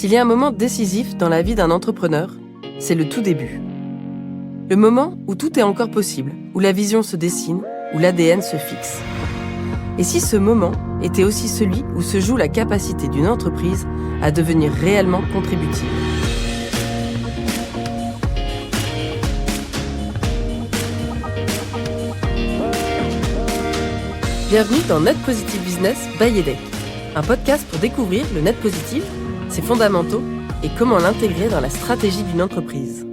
S'il y a un moment décisif dans la vie d'un entrepreneur, c'est le tout début. Le moment où tout est encore possible, où la vision se dessine, où l'ADN se fixe. Et si ce moment était aussi celui où se joue la capacité d'une entreprise à devenir réellement contributive? Bienvenue dans Net Positive Business by EDEC, un podcast pour découvrir le net positif, ses fondamentaux et comment l'intégrer dans la stratégie d'une entreprise.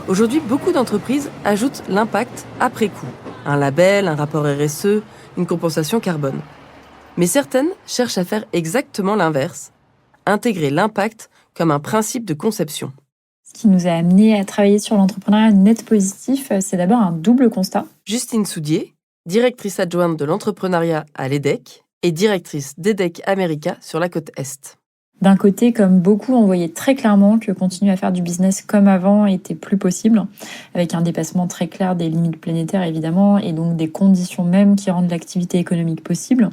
Aujourd'hui, beaucoup d'entreprises ajoutent l'impact après coup. Un label, un rapport RSE, une compensation carbone. Mais certaines cherchent à faire exactement l'inverse, intégrer l'impact comme un principe de conception. Ce qui nous a amené à travailler sur l'entrepreneuriat net positif, c'est d'abord un double constat. Justine Soudier, directrice adjointe de l'entrepreneuriat à l'EDEC et directrice d'EDEC America sur la côte Est. D'un côté, comme beaucoup, on voyait très clairement que continuer à faire du business comme avant était plus possible, avec un dépassement très clair des limites planétaires évidemment, et donc des conditions mêmes qui rendent l'activité économique possible.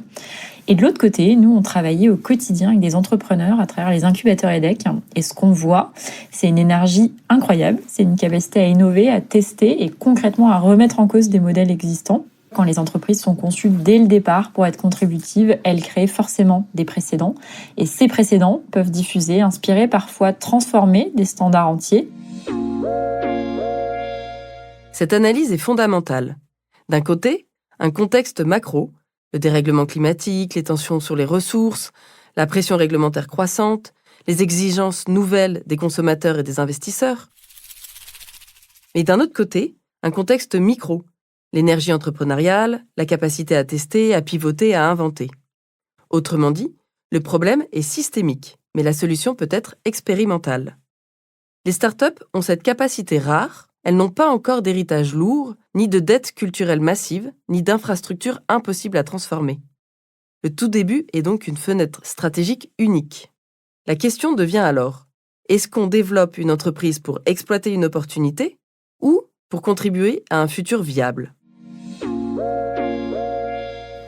Et de l'autre côté, nous, on travaillait au quotidien avec des entrepreneurs à travers les incubateurs EDEC. Et ce qu'on voit, c'est une énergie incroyable, c'est une capacité à innover, à tester et concrètement à remettre en cause des modèles existants. Quand les entreprises sont conçues dès le départ pour être contributives, elles créent forcément des précédents. Et ces précédents peuvent diffuser, inspirer, parfois transformer des standards entiers. Cette analyse est fondamentale. D'un côté, un contexte macro, le dérèglement climatique, les tensions sur les ressources, la pression réglementaire croissante, les exigences nouvelles des consommateurs et des investisseurs. Mais d'un autre côté, un contexte micro, l'énergie entrepreneuriale, la capacité à tester, à pivoter, à inventer. Autrement dit, le problème est systémique, mais la solution peut être expérimentale. Les startups ont cette capacité rare, elles n'ont pas encore d'héritage lourd, ni de dettes culturelles massives, ni d'infrastructures impossibles à transformer. Le tout début est donc une fenêtre stratégique unique. La question devient alors, est-ce qu'on développe une entreprise pour exploiter une opportunité ou pour contribuer à un futur viable ?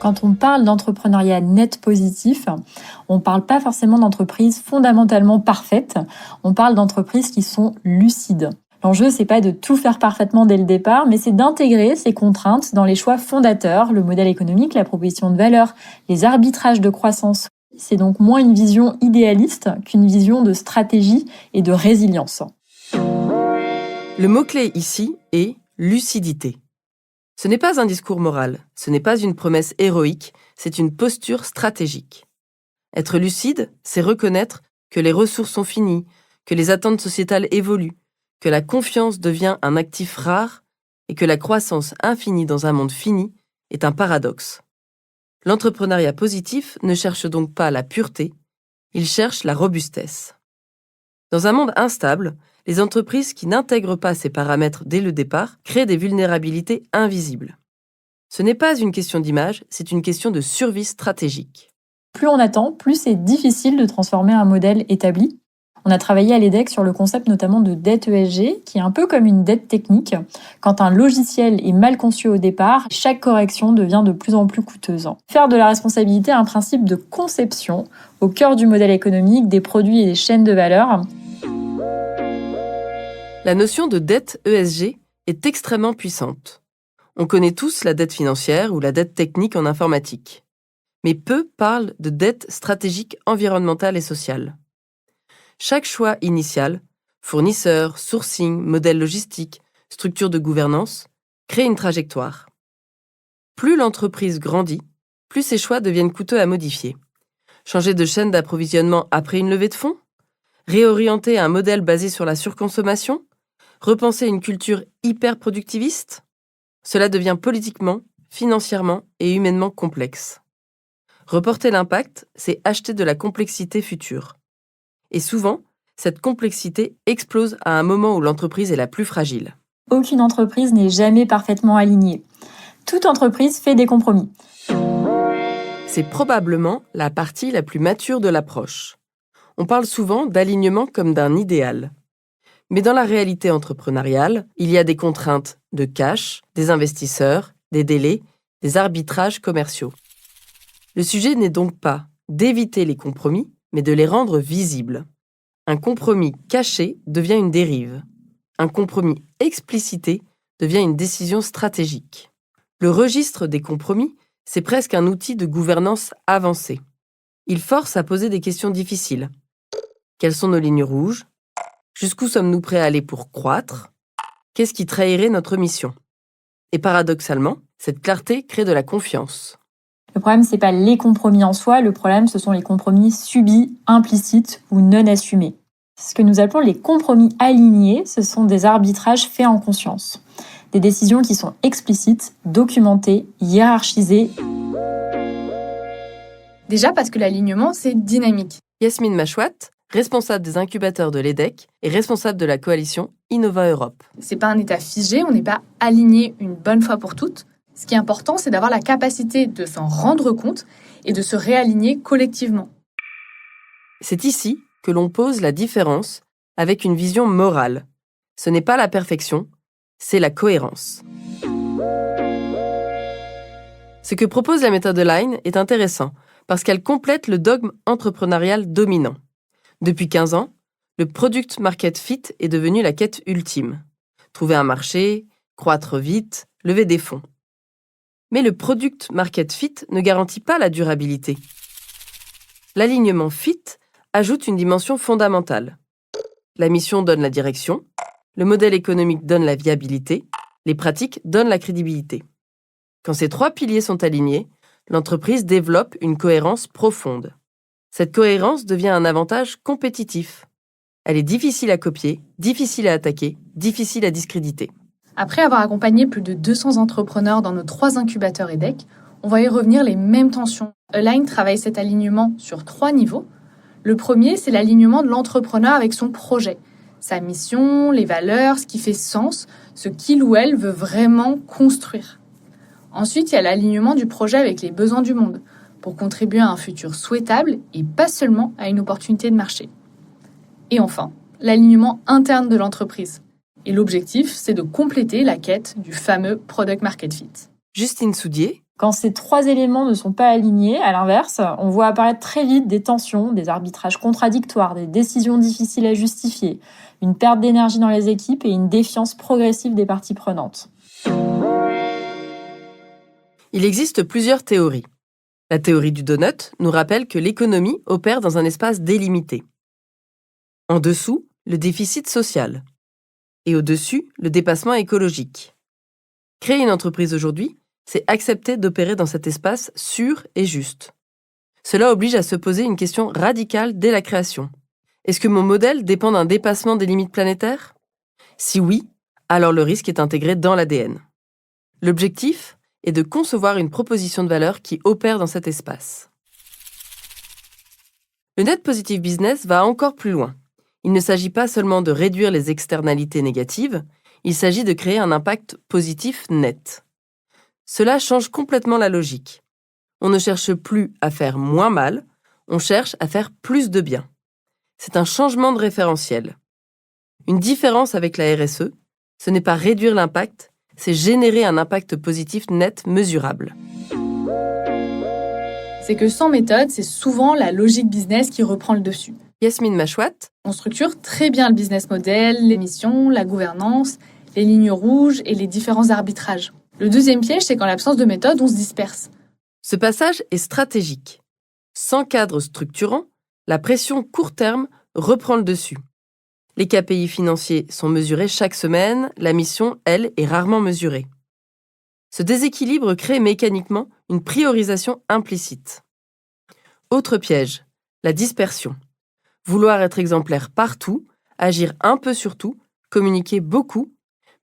Quand on parle d'entrepreneuriat net positif, on ne parle pas forcément d'entreprises fondamentalement parfaites, on parle d'entreprises qui sont lucides. L'enjeu, c'est pas de tout faire parfaitement dès le départ, mais c'est d'intégrer ces contraintes dans les choix fondateurs, le modèle économique, la proposition de valeur, les arbitrages de croissance. C'est donc moins une vision idéaliste qu'une vision de stratégie et de résilience. Le mot-clé ici est lucidité. Ce n'est pas un discours moral, ce n'est pas une promesse héroïque, c'est une posture stratégique. Être lucide, c'est reconnaître que les ressources sont finies, que les attentes sociétales évoluent, que la confiance devient un actif rare et que la croissance infinie dans un monde fini est un paradoxe. L'entrepreneuriat positif ne cherche donc pas la pureté, il cherche la robustesse. Dans un monde instable, les entreprises qui n'intègrent pas ces paramètres dès le départ créent des vulnérabilités invisibles. Ce n'est pas une question d'image, c'est une question de survie stratégique. Plus on attend, plus c'est difficile de transformer un modèle établi. On a travaillé à l'EDEC sur le concept notamment de dette ESG, qui est un peu comme une dette technique. Quand un logiciel est mal conçu au départ, chaque correction devient de plus en plus coûteuse. Faire de la responsabilité un principe de conception au cœur du modèle économique, des produits et des chaînes de valeur. La notion de dette ESG est extrêmement puissante. On connaît tous la dette financière ou la dette technique en informatique. Mais peu parlent de dette stratégique environnementale et sociale. Chaque choix initial, fournisseur, sourcing, modèle logistique, structure de gouvernance, crée une trajectoire. Plus l'entreprise grandit, plus ses choix deviennent coûteux à modifier. Changer de chaîne d'approvisionnement après une levée de fonds ? Réorienter un modèle basé sur la surconsommation ? Repenser une culture hyper productiviste ? Cela devient politiquement, financièrement et humainement complexe. Reporter l'impact, c'est acheter de la complexité future. Et souvent, cette complexité explose à un moment où l'entreprise est la plus fragile. Aucune entreprise n'est jamais parfaitement alignée. Toute entreprise fait des compromis. C'est probablement la partie la plus mature de l'approche. On parle souvent d'alignement comme d'un idéal. Mais dans la réalité entrepreneuriale, il y a des contraintes de cash, des investisseurs, des délais, des arbitrages commerciaux. Le sujet n'est donc pas d'éviter les compromis, mais de les rendre visibles. Un compromis caché devient une dérive. Un compromis explicité devient une décision stratégique. Le registre des compromis, c'est presque un outil de gouvernance avancée. Il force à poser des questions difficiles. Quelles sont nos lignes rouges ? Jusqu'où sommes-nous prêts à aller pour croître ? Qu'est-ce qui trahirait notre mission ? Et paradoxalement, cette clarté crée de la confiance. Le problème, c'est pas les compromis en soi, le problème, ce sont les compromis subis, implicites ou non assumés. Ce que nous appelons les compromis alignés, ce sont des arbitrages faits en conscience. Des décisions qui sont explicites, documentées, hiérarchisées. Déjà parce que l'alignement, c'est dynamique. Yasmine Machouat, responsable des incubateurs de l'EDEC et responsable de la coalition Innova Europe. C'est pas un état figé, on n'est pas aligné une bonne fois pour toutes. Ce qui est important, c'est d'avoir la capacité de s'en rendre compte et de se réaligner collectivement. C'est ici que l'on pose la différence avec une vision morale. Ce n'est pas la perfection, c'est la cohérence. Ce que propose la méthode Align est intéressant parce qu'elle complète le dogme entrepreneurial dominant. Depuis 15 ans, le Product Market Fit est devenu la quête ultime. Trouver un marché, croître vite, lever des fonds. Mais le Product Market Fit ne garantit pas la durabilité. L'alignement Fit ajoute une dimension fondamentale. La mission donne la direction, le modèle économique donne la viabilité, les pratiques donnent la crédibilité. Quand ces 3 piliers sont alignés, l'entreprise développe une cohérence profonde. Cette cohérence devient un avantage compétitif. Elle est difficile à copier, difficile à attaquer, difficile à discréditer. Après avoir accompagné plus de 200 entrepreneurs dans nos 3 incubateurs EDEC, on va y revenir les mêmes tensions. Align travaille cet alignement sur 3 niveaux. Le premier, c'est l'alignement de l'entrepreneur avec son projet. Sa mission, les valeurs, ce qui fait sens, ce qu'il ou elle veut vraiment construire. Ensuite, il y a l'alignement du projet avec les besoins du monde, pour contribuer à un futur souhaitable et pas seulement à une opportunité de marché. Et enfin, l'alignement interne de l'entreprise. Et l'objectif, c'est de compléter la quête du fameux Product Market Fit. Justine Soudier. Quand ces 3 éléments ne sont pas alignés, à l'inverse, on voit apparaître très vite des tensions, des arbitrages contradictoires, des décisions difficiles à justifier, une perte d'énergie dans les équipes et une défiance progressive des parties prenantes. Il existe plusieurs théories. La théorie du donut nous rappelle que l'économie opère dans un espace délimité. En dessous, le déficit social. Et au-dessus, le dépassement écologique. Créer une entreprise aujourd'hui, c'est accepter d'opérer dans cet espace sûr et juste. Cela oblige à se poser une question radicale dès la création. Est-ce que mon modèle dépend d'un dépassement des limites planétaires ? Si oui, alors le risque est intégré dans l'ADN. L'objectif est de concevoir une proposition de valeur qui opère dans cet espace. Le Net Positive Business va encore plus loin. Il ne s'agit pas seulement de réduire les externalités négatives, il s'agit de créer un impact positif net. Cela change complètement la logique. On ne cherche plus à faire moins mal, on cherche à faire plus de bien. C'est un changement de référentiel. Une différence avec la RSE, ce n'est pas réduire l'impact, c'est générer un impact positif net mesurable. C'est que sans méthode, c'est souvent la logique business qui reprend le dessus. Yasmine Machouat. On structure très bien le business model, les missions, la gouvernance, les lignes rouges et les différents arbitrages. Le deuxième piège, c'est qu'en l'absence de méthode, on se disperse. Ce passage est stratégique. Sans cadre structurant, la pression court terme reprend le dessus. Les KPI financiers sont mesurés chaque semaine, la mission, elle, est rarement mesurée. Ce déséquilibre crée mécaniquement une priorisation implicite. Autre piège, la dispersion. Vouloir être exemplaire partout, agir un peu sur tout, communiquer beaucoup,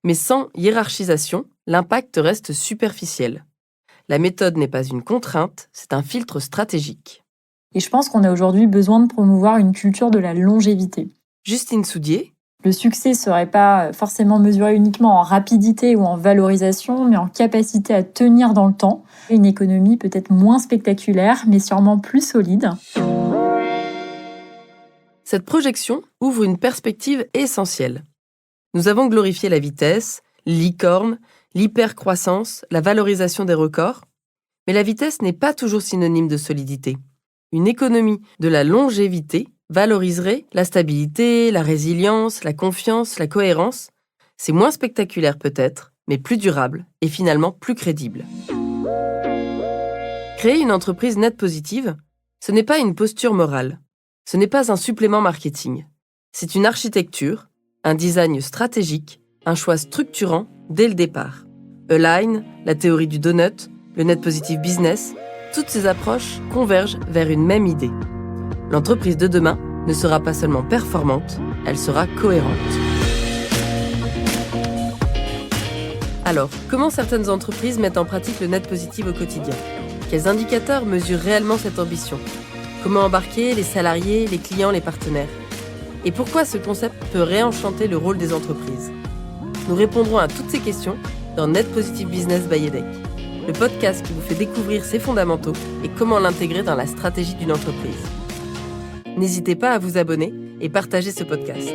mais sans hiérarchisation, l'impact reste superficiel. La méthode n'est pas une contrainte, c'est un filtre stratégique. Et je pense qu'on a aujourd'hui besoin de promouvoir une culture de la longévité. Justine Soudier. Le succès ne serait pas forcément mesuré uniquement en rapidité ou en valorisation, mais en capacité à tenir dans le temps. Une économie peut-être moins spectaculaire, mais sûrement plus solide. Cette projection ouvre une perspective essentielle. Nous avons glorifié la vitesse, licorne, l'hypercroissance, la valorisation des records. Mais la vitesse n'est pas toujours synonyme de solidité. Une économie de la longévité valoriserait la stabilité, la résilience, la confiance, la cohérence. C'est moins spectaculaire peut-être, mais plus durable et finalement plus crédible. Créer une entreprise net positive, ce n'est pas une posture morale. Ce n'est pas un supplément marketing. C'est une architecture, un design stratégique, un choix structurant dès le départ. Align, la théorie du donut, le net positive business, toutes ces approches convergent vers une même idée. L'entreprise de demain ne sera pas seulement performante, elle sera cohérente. Alors, comment certaines entreprises mettent en pratique le net positive au quotidien ? Quels indicateurs mesurent réellement cette ambition ? Comment embarquer les salariés, les clients, les partenaires ? Et pourquoi ce concept peut réenchanter le rôle des entreprises ? Nous répondrons à toutes ces questions dans Net Positive Business by EDEC, le podcast qui vous fait découvrir ses fondamentaux et comment l'intégrer dans la stratégie d'une entreprise. N'hésitez pas à vous abonner et partager ce podcast.